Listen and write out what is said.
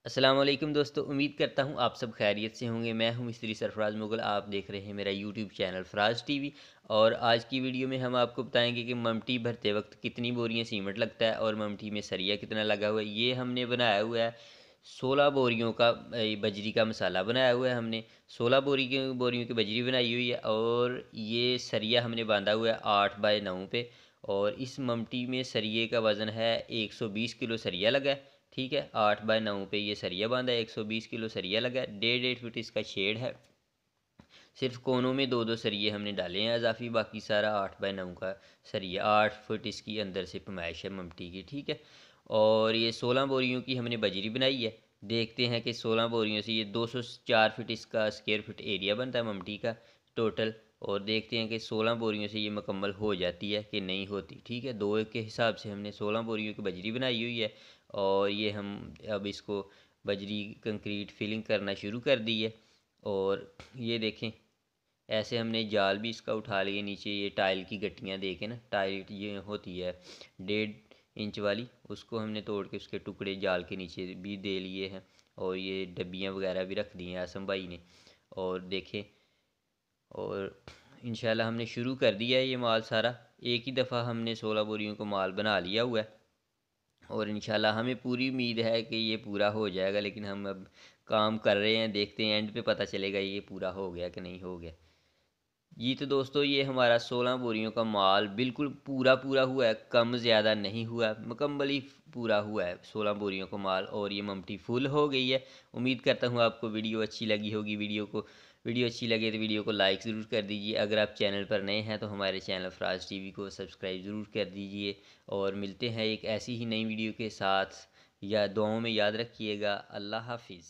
अस्सलाम वालेकुम दोस्तों, उम्मीद करता हूँ आप सब खैरियत से होंगे। मैं हूँ मिस्त्री सरफराज मुगल। आप देख रहे हैं मेरा यूट्यूब चैनल फराज टीवी। और आज की वीडियो में हम आपको बताएंगे कि ममटी भरते वक्त कितनी बोरियां सीमेंट लगता है और ममटी में सरिया कितना लगा हुआ है। ये हमने बनाया हुआ है 16 बोरियों का बजरी का मसाला बनाया हुआ है हमने। 16 बोरियों की बजरी बनाई हुई है और ये सरिया हमने बांधा हुआ है 8 बाय 9 पे। और इस ममटी में सरिये का वज़न है 120 किलो सरिया लगा है। ठीक है, 8 बाय 9 पे ये सरिया बांधा है, 120 किलो सरिया लगा है। 1.5 फुट इसका शेड है। सिर्फ कोनों में दो दो सरिये हमने डाले हैं इजाफी, बाकी सारा 8 बाय 9 का सरिया। 8 फुट इसकी अंदर से पैमाइश है ममटी की। ठीक है, और ये 16 बोरियों की हमने बजरी बनाई है। देखते हैं कि 16 बोरियों से ये 204 फीट इसका स्क्वायर फीट एरिया बनता है ममटी का टोटल। और देखते हैं कि 16 बोरियों से ये मुकम्मल हो जाती है कि नहीं होती। ठीक है, दो के हिसाब से हमने 16 बोरियों की बजरी बनाई हुई है। और ये हम अब इसको बजरी कंक्रीट फिलिंग करना शुरू कर दी है। और ये देखें, ऐसे हमने जाल भी इसका उठा लिए नीचे। ये टाइल की गट्टियाँ देखें ना, टाइल ये होती है 1.5 इंच वाली, उसको हमने तोड़ के उसके टुकड़े जाल के नीचे भी दे लिए हैं। और ये डब्बियाँ वगैरह भी रख दी हैं आसम भाई ने। और देखें, और इंशाल्लाह हमने शुरू कर दिया है ये माल सारा। एक ही दफ़ा हमने 16 बोरियों को माल बना लिया हुआ है। और इंशाल्लाह हमें पूरी उम्मीद है कि ये पूरा हो जाएगा, लेकिन हम अब काम कर रहे हैं, देखते हैं एंड पे पता चलेगा ये पूरा हो गया कि नहीं हो गया। जी तो दोस्तों, ये हमारा 16 बोरियों का माल बिल्कुल पूरा पूरा हुआ है, कम ज़्यादा नहीं हुआ है, मुकम्मल ही पूरा हुआ है 16 बोरियों का माल। और ये ममटी फुल हो गई है। उम्मीद करता हूँ आपको वीडियो अच्छी लगी होगी। वीडियो अच्छी लगे तो वीडियो को लाइक ज़रूर कर दीजिए। अगर आप चैनल पर नए हैं तो हमारे चैनल फराज टीवी को सब्सक्राइब ज़रूर कर दीजिए। और मिलते हैं एक ऐसी ही नई वीडियो के साथ। या दुआओं में याद रखिएगा। अल्लाह हाफिज़।